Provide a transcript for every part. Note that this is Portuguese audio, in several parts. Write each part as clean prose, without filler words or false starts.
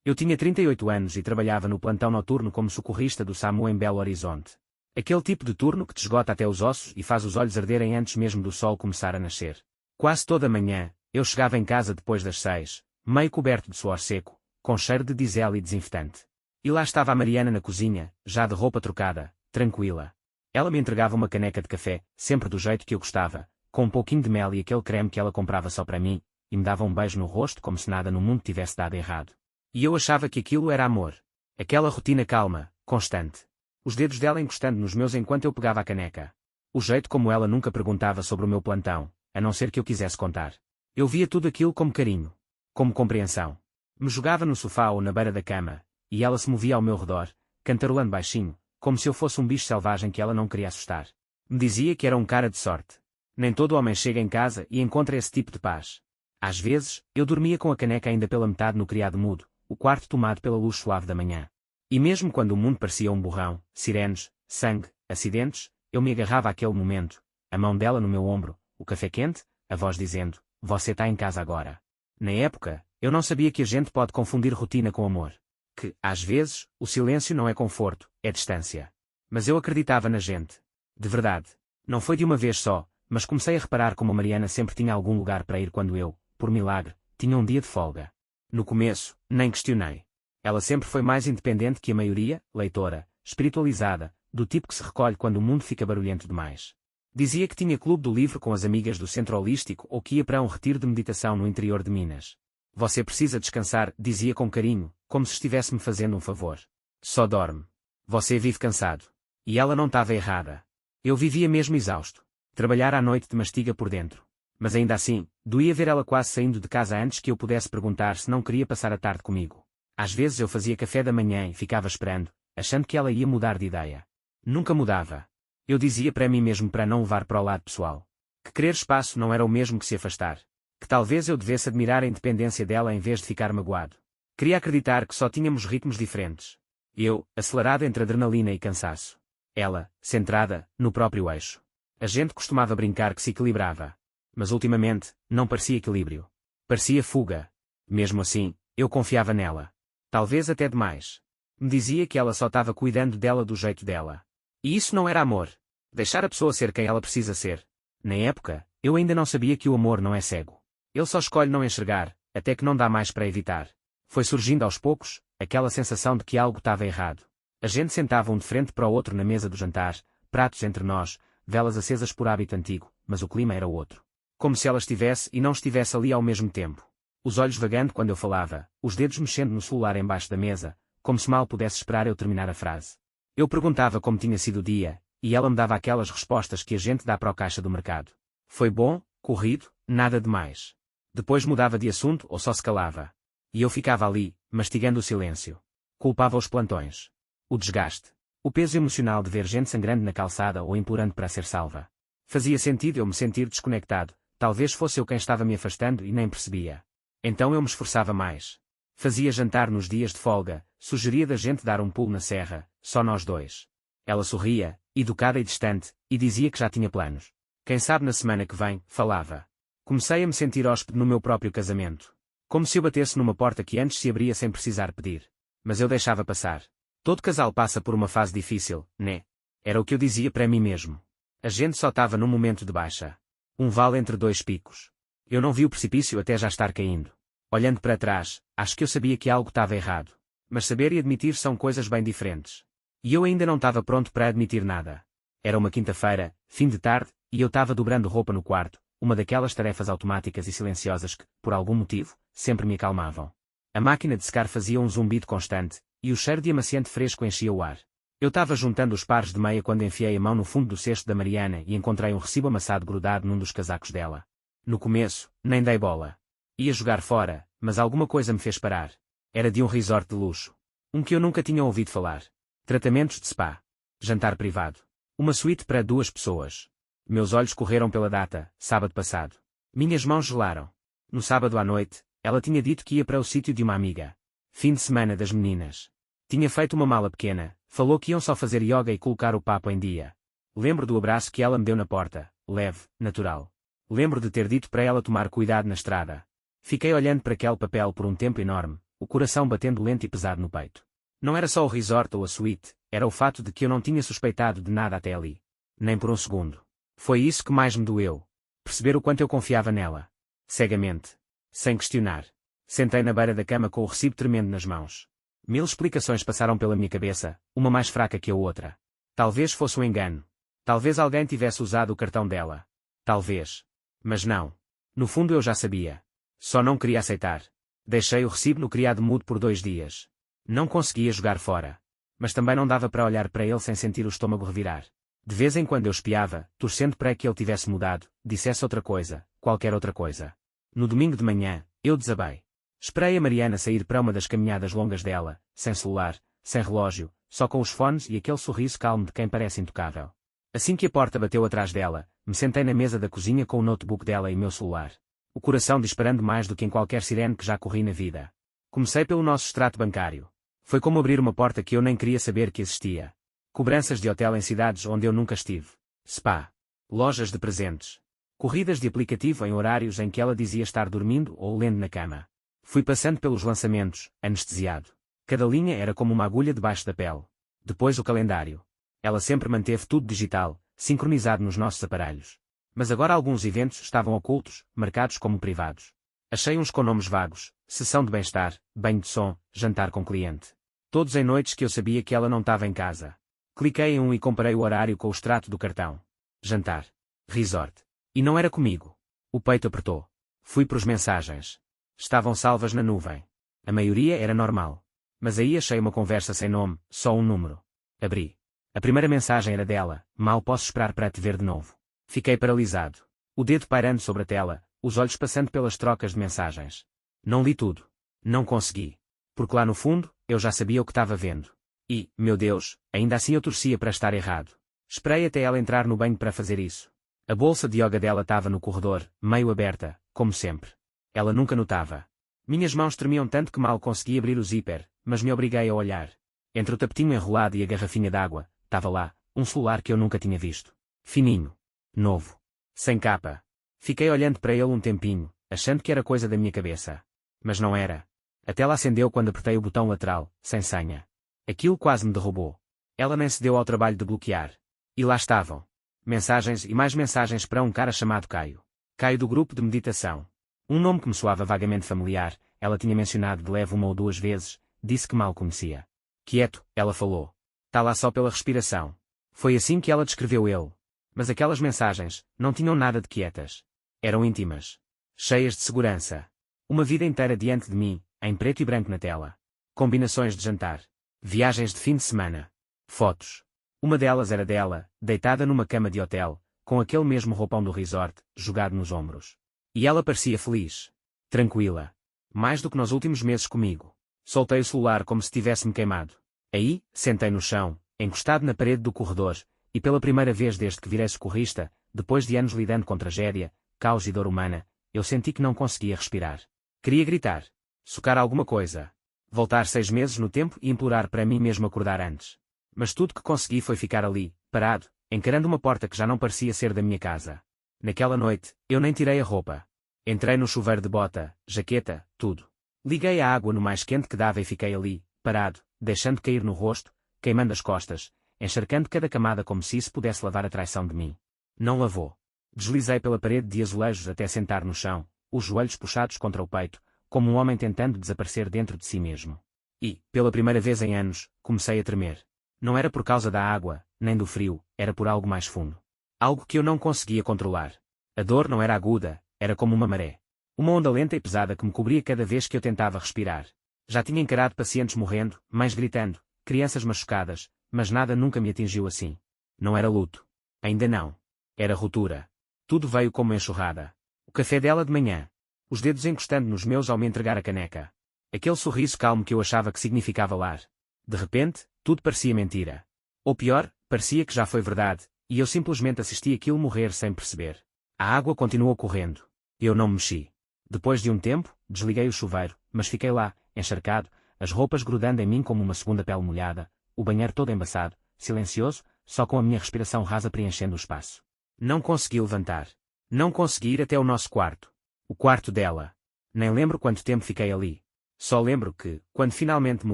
Eu tinha 38 anos e trabalhava no plantão noturno como socorrista do SAMU em Belo Horizonte. Aquele tipo de turno que te esgota até os ossos e faz os olhos arderem antes mesmo do sol começar a nascer. Quase toda manhã, eu chegava em casa depois das 6, meio coberto de suor seco, com cheiro de diesel e desinfetante. E lá estava a Mariana na cozinha, já de roupa trocada, tranquila. Ela me entregava uma caneca de café, sempre do jeito que eu gostava, com um pouquinho de mel e aquele creme que ela comprava só para mim, e me dava um beijo no rosto como se nada no mundo tivesse dado errado. E eu achava que aquilo era amor. Aquela rotina calma, constante. Os dedos dela encostando nos meus enquanto eu pegava a caneca. O jeito como ela nunca perguntava sobre o meu plantão, a não ser que eu quisesse contar. Eu via tudo aquilo como carinho. Como compreensão. Me jogava no sofá ou na beira da cama, e ela se movia ao meu redor, cantarolando baixinho, como se eu fosse um bicho selvagem que ela não queria assustar. Me dizia que era um cara de sorte. Nem todo homem chega em casa e encontra esse tipo de paz. Às vezes, eu dormia com a caneca ainda pela metade no criado mudo, o quarto tomado pela luz suave da manhã. E mesmo quando o mundo parecia um borrão, sirenes, sangue, acidentes, eu me agarrava àquele momento, a mão dela no meu ombro, o café quente, a voz dizendo, você está em casa agora. Na época, eu não sabia que a gente pode confundir rotina com amor. Que, às vezes, o silêncio não é conforto, é distância. Mas eu acreditava na gente. De verdade. Não foi de uma vez só, mas comecei a reparar como a Mariana sempre tinha algum lugar para ir quando eu, por milagre, tinha um dia de folga. No começo, nem questionei. Ela sempre foi mais independente que a maioria, leitora, espiritualizada, do tipo que se recolhe quando o mundo fica barulhento demais. Dizia que tinha clube do livro com as amigas do centro holístico ou que ia para um retiro de meditação no interior de Minas. Você precisa descansar, dizia com carinho, como se estivesse me fazendo um favor. Só dorme. Você vive cansado. E ela não estava errada. Eu vivia mesmo exausto. Trabalhar à noite te mastiga por dentro. Mas ainda assim, doía ver ela quase saindo de casa antes que eu pudesse perguntar se não queria passar a tarde comigo. Às vezes eu fazia café da manhã e ficava esperando, achando que ela ia mudar de ideia. Nunca mudava. Eu dizia para mim mesmo para não levar para o lado pessoal. Que querer espaço não era o mesmo que se afastar. Que talvez eu devesse admirar a independência dela em vez de ficar magoado. Queria acreditar que só tínhamos ritmos diferentes. Eu, acelerado entre adrenalina e cansaço. Ela, centrada, no próprio eixo. A gente costumava brincar que se equilibrava. Mas ultimamente, não parecia equilíbrio. Parecia fuga. Mesmo assim, eu confiava nela. Talvez até demais. Me dizia que ela só estava cuidando dela do jeito dela. E isso não era amor. Deixar a pessoa ser quem ela precisa ser. Na época, eu ainda não sabia que o amor não é cego. Ele só escolhe não enxergar, até que não dá mais para evitar. Foi surgindo aos poucos, aquela sensação de que algo estava errado. A gente sentava um de frente para o outro na mesa do jantar, pratos entre nós, velas acesas por hábito antigo, mas o clima era outro. Como se ela estivesse e não estivesse ali ao mesmo tempo. Os olhos vagando quando eu falava, os dedos mexendo no celular embaixo da mesa, como se mal pudesse esperar eu terminar a frase. Eu perguntava como tinha sido o dia, e ela me dava aquelas respostas que a gente dá para o caixa do mercado. Foi bom, corrido, nada demais. Depois mudava de assunto ou só se calava. E eu ficava ali, mastigando o silêncio. Culpava os plantões. O desgaste. O peso emocional de ver gente sangrando na calçada ou implorando para ser salva. Fazia sentido eu me sentir desconectado, talvez fosse eu quem estava me afastando e nem percebia. Então eu me esforçava mais. Fazia jantar nos dias de folga, sugeria da gente dar um pulo na serra, só nós dois. Ela sorria, educada e distante, e dizia que já tinha planos. Quem sabe na semana que vem, falava. Comecei a me sentir hóspede no meu próprio casamento. Como se eu batesse numa porta que antes se abria sem precisar pedir. Mas eu deixava passar. Todo casal passa por uma fase difícil, né? Era o que eu dizia para mim mesmo. A gente só estava num momento de baixa. Um vale entre dois picos. Eu não vi o precipício até já estar caindo. Olhando para trás, acho que eu sabia que algo estava errado. Mas saber e admitir são coisas bem diferentes. E eu ainda não estava pronto para admitir nada. Era uma quinta-feira, fim de tarde, e eu estava dobrando roupa no quarto, uma daquelas tarefas automáticas e silenciosas que, por algum motivo, sempre me acalmavam. A máquina de secar fazia um zumbido constante, e o cheiro de amaciante fresco enchia o ar. Eu estava juntando os pares de meia quando enfiei a mão no fundo do cesto da Mariana e encontrei um recibo amassado grudado num dos casacos dela. No começo, nem dei bola. Ia jogar fora, mas alguma coisa me fez parar. Era de um resort de luxo. Um que eu nunca tinha ouvido falar. Tratamentos de spa. Jantar privado. Uma suíte para 2 pessoas. Meus olhos correram pela data, sábado passado. Minhas mãos gelaram. No sábado à noite, ela tinha dito que ia para o sítio de uma amiga. Fim de semana das meninas. Tinha feito uma mala pequena, falou que iam só fazer yoga e colocar o papo em dia. Lembro do abraço que ela me deu na porta, leve, natural. Lembro de ter dito para ela tomar cuidado na estrada. Fiquei olhando para aquele papel por um tempo enorme, o coração batendo lento e pesado no peito. Não era só o resort ou a suíte, era o fato de que eu não tinha suspeitado de nada até ali. Nem por um segundo. Foi isso que mais me doeu. Perceber o quanto eu confiava nela. Cegamente. Sem questionar. Sentei na beira da cama com o recibo tremendo nas mãos. 1000 explicações passaram pela minha cabeça, uma mais fraca que a outra. Talvez fosse um engano. Talvez alguém tivesse usado o cartão dela. Talvez. Mas não. No fundo eu já sabia. Só não queria aceitar. Deixei o recibo no criado mudo por 2 dias. Não conseguia jogar fora. Mas também não dava para olhar para ele sem sentir o estômago revirar. De vez em quando eu espiava, torcendo para que ele tivesse mudado, dissesse outra coisa, qualquer outra coisa. No domingo de manhã, eu desabei. Esperei a Mariana sair para uma das caminhadas longas dela, sem celular, sem relógio, só com os fones e aquele sorriso calmo de quem parece intocável. Assim que a porta bateu atrás dela, me sentei na mesa da cozinha com o notebook dela e meu celular. O coração disparando mais do que em qualquer sirene que já corri na vida. Comecei pelo nosso extrato bancário. Foi como abrir uma porta que eu nem queria saber que existia. Cobranças de hotel em cidades onde eu nunca estive. Spa. Lojas de presentes. Corridas de aplicativo em horários em que ela dizia estar dormindo ou lendo na cama. Fui passando pelos lançamentos, anestesiado. Cada linha era como uma agulha debaixo da pele. Depois o calendário. Ela sempre manteve tudo digital, sincronizado nos nossos aparelhos. Mas agora alguns eventos estavam ocultos, marcados como privados. Achei uns com nomes vagos: sessão de bem-estar, banho de som, jantar com cliente. Todos em noites que eu sabia que ela não estava em casa. Cliquei em um e comparei o horário com o extrato do cartão. Jantar. Resort. E não era comigo. O peito apertou. Fui para as mensagens. Estavam salvas na nuvem. A maioria era normal. Mas aí achei uma conversa sem nome, só um número. Abri. A primeira mensagem era dela: mal posso esperar para te ver de novo. Fiquei paralisado. O dedo pairando sobre a tela, os olhos passando pelas trocas de mensagens. Não li tudo. Não consegui. Porque lá no fundo, eu já sabia o que estava vendo. E, meu Deus, ainda assim eu torcia para estar errado. Esperei até ela entrar no banho para fazer isso. A bolsa de yoga dela estava no corredor, meio aberta, como sempre. Ela nunca notava. Minhas mãos tremiam tanto que mal consegui abrir o zíper, mas me obriguei a olhar. Entre o tapetinho enrolado e a garrafinha d'água, estava lá, um celular que eu nunca tinha visto. Fininho. Novo. Sem capa. Fiquei olhando para ele um tempinho, achando que era coisa da minha cabeça. Mas não era. A tela acendeu quando apertei o botão lateral, sem senha. Aquilo quase me derrubou. Ela nem se deu ao trabalho de bloquear. E lá estavam. Mensagens e mais mensagens para um cara chamado Caio. Caio do grupo de meditação. Um nome que me soava vagamente familiar, ela tinha mencionado de leve 1 ou 2 vezes, disse que mal conhecia. Quieto, ela falou. Tá lá só pela respiração. Foi assim que ela descreveu ele. Mas aquelas mensagens, não tinham nada de quietas. Eram íntimas. Cheias de segurança. Uma vida inteira diante de mim, em preto e branco na tela. Combinações de jantar. Viagens de fim de semana. Fotos. Uma delas era dela, deitada numa cama de hotel, com aquele mesmo roupão do resort, jogado nos ombros. E ela parecia feliz. Tranquila. Mais do que nos últimos meses comigo. Soltei o celular como se tivesse-me queimado. Aí, sentei no chão, encostado na parede do corredor, e pela primeira vez desde que virei socorrista, depois de anos lidando com tragédia, caos e dor humana, eu senti que não conseguia respirar. Queria gritar. Socar alguma coisa. Voltar 6 meses no tempo e implorar para mim mesmo acordar antes. Mas tudo que consegui foi ficar ali, parado, encarando uma porta que já não parecia ser da minha casa. Naquela noite, eu nem tirei a roupa. Entrei no chuveiro de bota, jaqueta, tudo. Liguei a água no mais quente que dava e fiquei ali, parado, deixando cair no rosto, queimando as costas, encharcando cada camada como se isso pudesse lavar a traição de mim. Não lavou. Deslizei pela parede de azulejos até sentar no chão, os joelhos puxados contra o peito, como um homem tentando desaparecer dentro de si mesmo. E, pela primeira vez em anos, comecei a tremer. Não era por causa da água, nem do frio, era por algo mais fundo. Algo que eu não conseguia controlar. A dor não era aguda, era como uma maré. Uma onda lenta e pesada que me cobria cada vez que eu tentava respirar. Já tinha encarado pacientes morrendo, mães gritando, crianças machucadas, mas nada nunca me atingiu assim. Não era luto. Ainda não. Era ruptura. Tudo veio como uma enxurrada. O café dela de manhã. Os dedos encostando nos meus ao me entregar a caneca. Aquele sorriso calmo que eu achava que significava lar. De repente, tudo parecia mentira. Ou pior, parecia que já foi verdade, e eu simplesmente assisti aquilo morrer sem perceber. A água continuou correndo. Eu não me mexi. Depois de um tempo, desliguei o chuveiro, mas fiquei lá, encharcado, as roupas grudando em mim como uma segunda pele molhada, o banheiro todo embaçado, silencioso, só com a minha respiração rasa preenchendo o espaço. Não consegui levantar. Não consegui ir até o nosso quarto. O quarto dela. Nem lembro quanto tempo fiquei ali. Só lembro que, quando finalmente me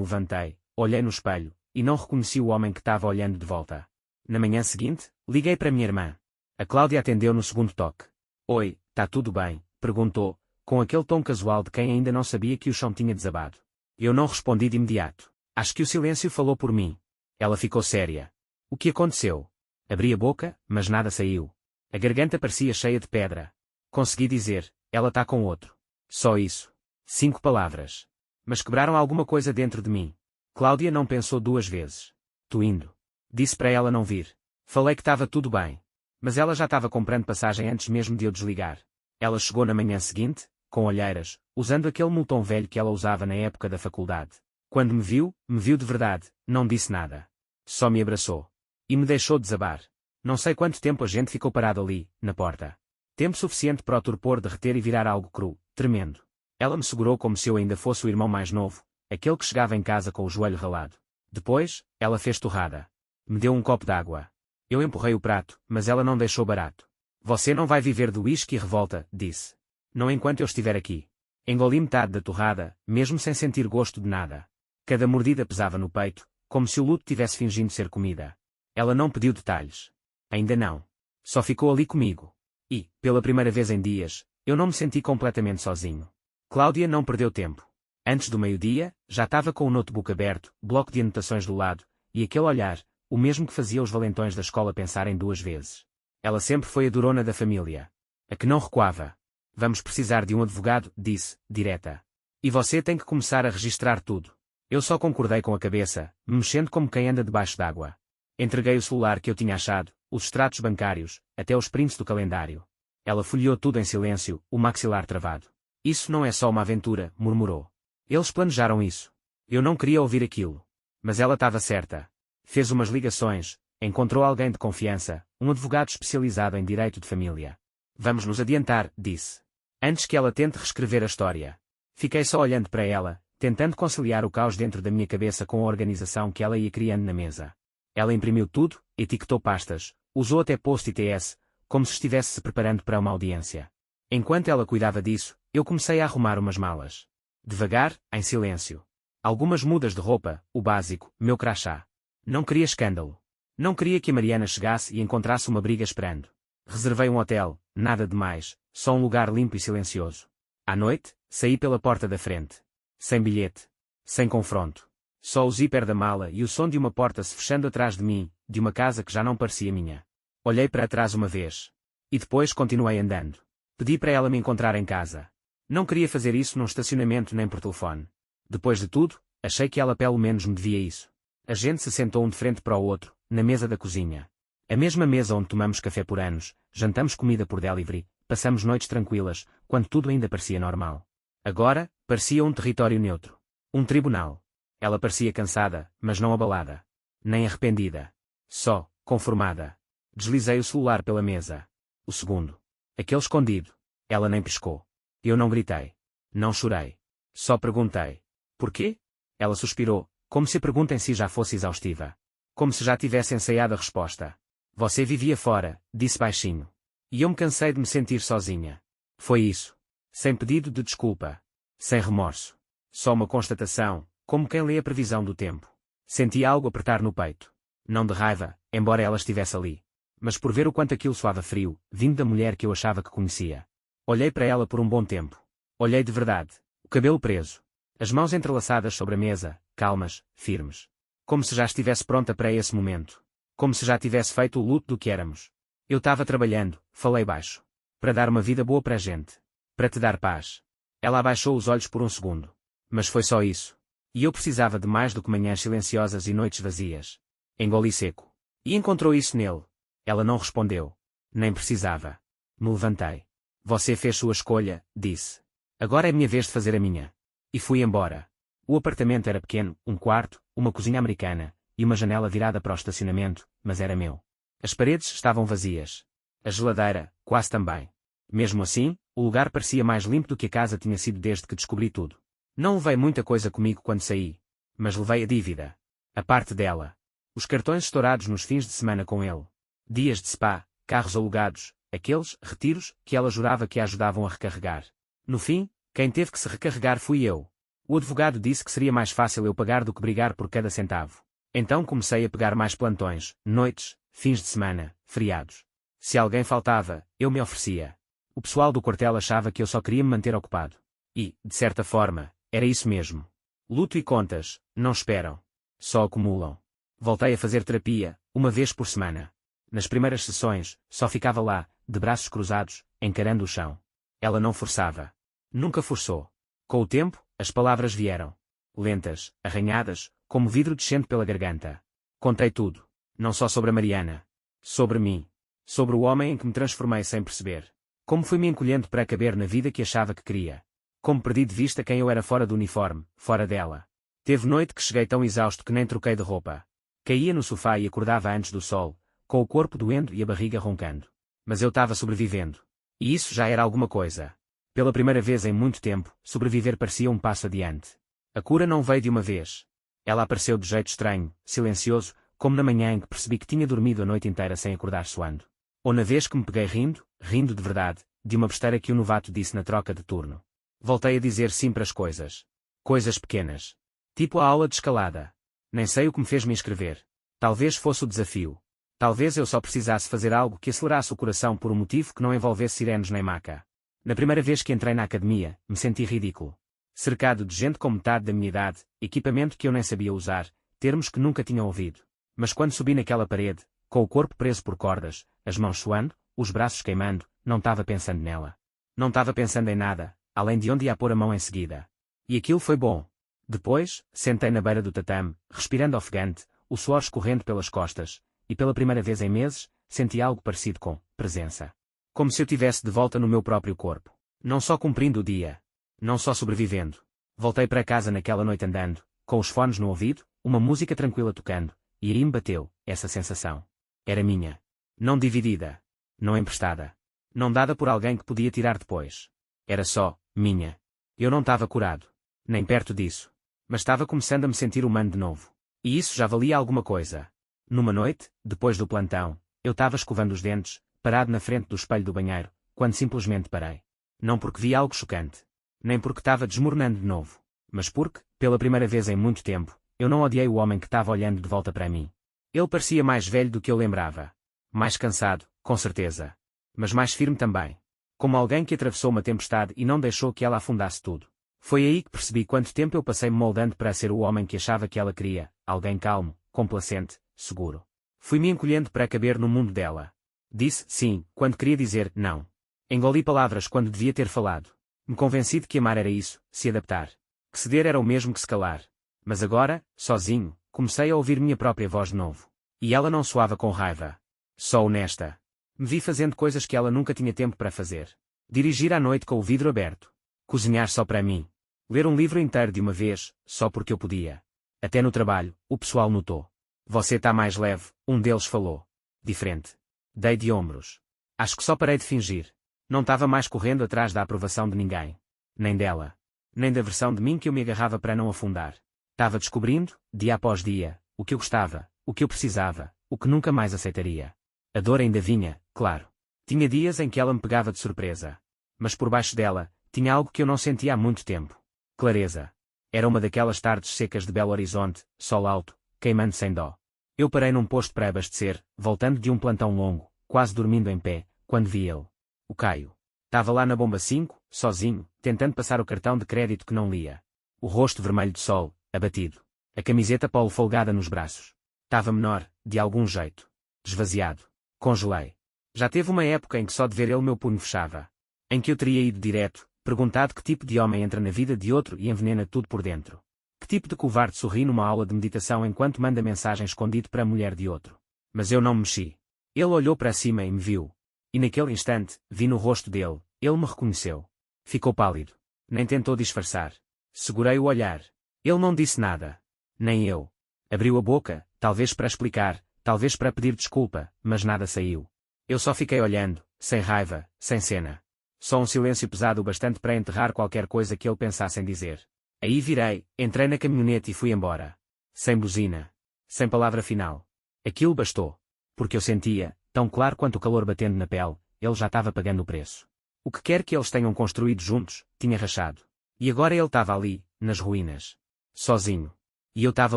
levantei, olhei no espelho, e não reconheci o homem que estava olhando de volta. Na manhã seguinte, liguei para minha irmã. A Cláudia atendeu no segundo toque. Oi, tá tudo bem? Perguntou, com aquele tom casual de quem ainda não sabia que o chão tinha desabado. Eu não respondi de imediato. Acho que o silêncio falou por mim. Ela ficou séria. O que aconteceu? Abri a boca, mas nada saiu. A garganta parecia cheia de pedra. Consegui dizer, ela tá com outro. Só isso. 5 palavras. Mas quebraram alguma coisa dentro de mim. Cláudia não pensou 2 vezes. Tô indo. Disse para ela não vir. Falei que estava tudo bem. Mas ela já estava comprando passagem antes mesmo de eu desligar. Ela chegou na manhã seguinte, com olheiras, usando aquele moletom velho que ela usava na época da faculdade. Quando me viu de verdade, não disse nada. Só me abraçou. E me deixou desabar. Não sei quanto tempo a gente ficou parado ali, na porta. Tempo suficiente para o torpor derreter e virar algo cru, tremendo. Ela me segurou como se eu ainda fosse o irmão mais novo, aquele que chegava em casa com o joelho ralado. Depois, ela fez torrada. Me deu um copo d'água. Eu empurrei o prato, mas ela não deixou barato. Você não vai viver do uísque e revolta, disse. Não enquanto eu estiver aqui. Engoli metade da torrada, mesmo sem sentir gosto de nada. Cada mordida pesava no peito, como se o luto tivesse fingindo ser comida. Ela não pediu detalhes. Ainda não. Só ficou ali comigo. E, pela primeira vez em dias, eu não me senti completamente sozinho. Cláudia não perdeu tempo. Antes do meio-dia, já estava com o notebook aberto, bloco de anotações do lado, e aquele olhar, o mesmo que fazia os valentões da escola pensarem 2 vezes. Ela sempre foi a durona da família. A que não recuava. Vamos precisar de um advogado, disse, direta. E você tem que começar a registrar tudo. Eu só concordei com a cabeça, me mexendo como quem anda debaixo d'água. Entreguei o celular que eu tinha achado, os extratos bancários, até os prints do calendário. Ela folheou tudo em silêncio, o maxilar travado. Isso não é só uma aventura, murmurou. Eles planejaram isso. Eu não queria ouvir aquilo. Mas ela estava certa. Fez umas ligações, encontrou alguém de confiança, um advogado especializado em direito de família. Vamos nos adiantar, disse. Antes que ela tente reescrever a história. Fiquei só olhando para ela, tentando conciliar o caos dentro da minha cabeça com a organização que ela ia criando na mesa. Ela imprimiu tudo, etiquetou pastas, usou até post-its, como se estivesse se preparando para uma audiência. Enquanto ela cuidava disso, eu comecei a arrumar umas malas. Devagar, em silêncio. Algumas mudas de roupa, o básico, meu crachá. Não queria escândalo. Não queria que a Mariana chegasse e encontrasse uma briga esperando. Reservei um hotel, nada demais, só um lugar limpo e silencioso. À noite, saí pela porta da frente. Sem bilhete. Sem confronto. Só o zíper da mala e o som de uma porta se fechando atrás de mim, de uma casa que já não parecia minha. Olhei para trás uma vez. E depois continuei andando. Pedi para ela me encontrar em casa. Não queria fazer isso num estacionamento nem por telefone. Depois de tudo, achei que ela pelo menos me devia isso. A gente se sentou um de frente para o outro, na mesa da cozinha. A mesma mesa onde tomamos café por anos, jantamos comida por delivery, passamos noites tranquilas, quando tudo ainda parecia normal. Agora, parecia um território neutro. Um tribunal. Ela parecia cansada, mas não abalada. Nem arrependida. Só, conformada. Deslizei o celular pela mesa. O segundo. Aquele escondido. Ela nem piscou. Eu não gritei. Não chorei. Só perguntei. Porquê? Ela suspirou, como se a pergunta em si já fosse exaustiva. Como se já tivesse ensaiado a resposta. Você vivia fora, disse baixinho. E eu me cansei de me sentir sozinha. Foi isso. Sem pedido de desculpa. Sem remorso. Só uma constatação, como quem lê a previsão do tempo. Senti algo apertar no peito. Não de raiva, embora ela estivesse ali. Mas por ver o quanto aquilo soava frio, vindo da mulher que eu achava que conhecia. Olhei para ela por um bom tempo. Olhei de verdade. O cabelo preso. As mãos entrelaçadas sobre a mesa, calmas, firmes. Como se já estivesse pronta para esse momento. Como se já tivesse feito o luto do que éramos. Eu estava trabalhando, falei baixo. Para dar uma vida boa para a gente. Para te dar paz. Ela abaixou os olhos por um segundo. Mas foi só isso. E eu precisava de mais do que manhãs silenciosas e noites vazias. Engoli seco. E encontrou isso nele. Ela não respondeu. Nem precisava. Me levantei. Você fez sua escolha, disse. Agora é minha vez de fazer a minha. E fui embora. O apartamento era pequeno, um quarto, uma cozinha americana, e uma janela virada para o estacionamento, mas era meu. As paredes estavam vazias. A geladeira, quase também. Mesmo assim, o lugar parecia mais limpo do que a casa tinha sido desde que descobri tudo. Não levei muita coisa comigo quando saí. Mas levei a dívida. A parte dela. Os cartões estourados nos fins de semana com ele. Dias de spa, carros alugados, aqueles retiros que ela jurava que a ajudavam a recarregar. No fim, quem teve que se recarregar fui eu. O advogado disse que seria mais fácil eu pagar do que brigar por cada centavo. Então comecei a pegar mais plantões, noites, fins de semana, feriados. Se alguém faltava, eu me oferecia. O pessoal do quartel achava que eu só queria me manter ocupado. E, de certa forma, era isso mesmo. Luto e contas, não esperam. Só acumulam. Voltei a fazer terapia, uma vez por semana. Nas primeiras sessões, só ficava lá, de braços cruzados, encarando o chão. Ela não forçava. Nunca forçou. Com o tempo, as palavras vieram. Lentas, arranhadas, como vidro descendo pela garganta. Contei tudo. Não só sobre a Mariana. Sobre mim. Sobre o homem em que me transformei sem perceber. Como fui me encolhendo para caber na vida que achava que queria. Como perdi de vista quem eu era fora do uniforme, fora dela. Teve noite que cheguei tão exausto que nem troquei de roupa. Caía no sofá e acordava antes do sol, com o corpo doendo e a barriga roncando. Mas eu estava sobrevivendo. E isso já era alguma coisa. Pela primeira vez em muito tempo, sobreviver parecia um passo adiante. A cura não veio de uma vez. Ela apareceu de jeito estranho, silencioso, como na manhã em que percebi que tinha dormido a noite inteira sem acordar suando. Ou na vez que me peguei rindo de verdade, de uma besteira que o novato disse na troca de turno. Voltei a dizer sim para as coisas. Coisas pequenas. Tipo a aula de escalada. Nem sei o que me fez me inscrever. Talvez fosse o desafio. Talvez eu só precisasse fazer algo que acelerasse o coração por um motivo que não envolvesse sirenes nem maca. Na primeira vez que entrei na academia, me senti ridículo. Cercado de gente com metade da minha idade, equipamento que eu nem sabia usar, termos que nunca tinha ouvido. Mas quando subi naquela parede, com o corpo preso por cordas, as mãos suando, os braços queimando, não estava pensando nela. Não estava pensando em nada, além de onde ia pôr a mão em seguida. E aquilo foi bom. Depois, sentei na beira do tatame, respirando ofegante, o suor escorrendo pelas costas, e pela primeira vez em meses, senti algo parecido com presença. Como se eu tivesse de volta no meu próprio corpo. Não só cumprindo o dia. Não só sobrevivendo. Voltei para casa naquela noite andando, com os fones no ouvido, uma música tranquila tocando, e aí me bateu, essa sensação. Era minha. Não dividida. Não emprestada. Não dada por alguém que podia tirar depois. Era só, minha. Eu não estava curado. Nem perto disso. Mas estava começando a me sentir humano de novo. E isso já valia alguma coisa. Numa noite, depois do plantão, eu estava escovando os dentes, parado na frente do espelho do banheiro, quando simplesmente parei. Não porque vi algo chocante. Nem porque estava desmoronando de novo. Mas porque, pela primeira vez em muito tempo, eu não odiei o homem que estava olhando de volta para mim. Ele parecia mais velho do que eu lembrava. Mais cansado, com certeza. Mas mais firme também. Como alguém que atravessou uma tempestade e não deixou que ela afundasse tudo. Foi aí que percebi quanto tempo eu passei me moldando para ser o homem que achava que ela queria, alguém calmo, complacente, seguro. Fui-me encolhendo para caber no mundo dela. Disse sim, quando queria dizer não. Engoli palavras quando devia ter falado. Me convenci de que amar era isso, se adaptar. Que ceder era o mesmo que se calar. Mas agora, sozinho, comecei a ouvir minha própria voz de novo. E ela não soava com raiva. Só honesta. Me vi fazendo coisas que ela nunca tinha tempo para fazer. Dirigir à noite com o vidro aberto. Cozinhar só para mim. Ler um livro inteiro de uma vez, só porque eu podia. Até no trabalho, o pessoal notou. Você está mais leve, um deles falou. Diferente. Dei de ombros. Acho que só parei de fingir. Não estava mais correndo atrás da aprovação de ninguém. Nem dela. Nem da versão de mim que eu me agarrava para não afundar. Estava descobrindo, dia após dia, o que eu gostava, o que eu precisava, o que nunca mais aceitaria. A dor ainda vinha, claro. Tinha dias em que ela me pegava de surpresa. Mas por baixo dela, tinha algo que eu não sentia há muito tempo. Clareza. Era uma daquelas tardes secas de Belo Horizonte, sol alto, queimando sem dó. Eu parei num posto para abastecer, voltando de um plantão longo, quase dormindo em pé, quando vi ele. O Caio. Estava lá na bomba 5, sozinho, tentando passar o cartão de crédito que não lia. O rosto vermelho de sol, abatido. A camiseta polo folgada nos braços. Estava menor, de algum jeito. Esvaziado. Congelei. Já teve uma época em que só de ver ele meu punho fechava. Em que eu teria ido direto, perguntado que tipo de homem entra na vida de outro e envenena tudo por dentro. Que tipo de covarde sorri numa aula de meditação enquanto manda mensagem escondido para a mulher de outro. Mas eu não me mexi. Ele olhou para cima e me viu. E naquele instante, vi no rosto dele, ele me reconheceu. Ficou pálido. Nem tentou disfarçar. Segurei o olhar. Ele não disse nada. Nem eu. Abriu a boca, talvez para explicar, talvez para pedir desculpa, mas nada saiu. Eu só fiquei olhando, sem raiva, sem cena. Só um silêncio pesado o bastante para enterrar qualquer coisa que ele pensasse em dizer. Aí virei, entrei na caminhonete e fui embora. Sem buzina. Sem palavra final. Aquilo bastou. Porque eu sentia, tão claro quanto o calor batendo na pele, ele já estava pagando o preço. O que quer que eles tenham construído juntos, tinha rachado. E agora ele estava ali, nas ruínas. Sozinho. E eu estava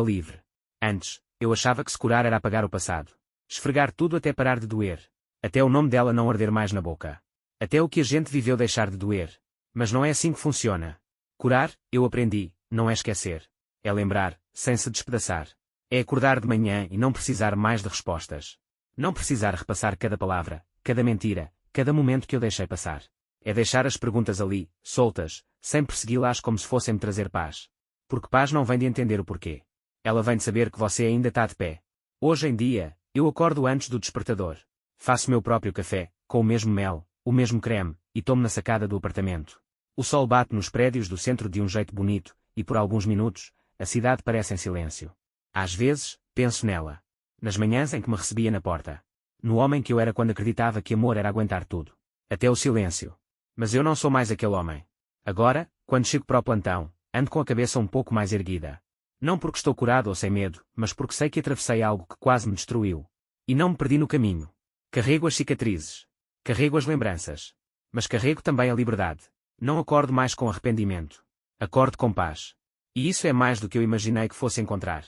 livre. Antes, eu achava que se curar era apagar o passado. Esfregar tudo até parar de doer. Até o nome dela não arder mais na boca. Até o que a gente viveu deixar de doer. Mas não é assim que funciona. Curar, eu aprendi, não é esquecer. É lembrar, sem se despedaçar. É acordar de manhã e não precisar mais de respostas. Não precisar repassar cada palavra, cada mentira, cada momento que eu deixei passar. É deixar as perguntas ali, soltas, sem persegui-las como se fossem me trazer paz. Porque paz não vem de entender o porquê. Ela vem de saber que você ainda está de pé. Hoje em dia, eu acordo antes do despertador. Faço meu próprio café, com o mesmo mel, o mesmo creme, e tomo na sacada do apartamento. O sol bate nos prédios do centro de um jeito bonito, e por alguns minutos, a cidade parece em silêncio. Às vezes, penso nela. Nas manhãs em que me recebia na porta. No homem que eu era quando acreditava que amor era aguentar tudo. Até o silêncio. Mas eu não sou mais aquele homem. Agora, quando chego para o plantão, ando com a cabeça um pouco mais erguida. Não porque estou curado ou sem medo, mas porque sei que atravessei algo que quase me destruiu. E não me perdi no caminho. Carrego as cicatrizes. Carrego as lembranças. Mas carrego também a liberdade. Não acordo mais com arrependimento. Acordo com paz. E isso é mais do que eu imaginei que fosse encontrar.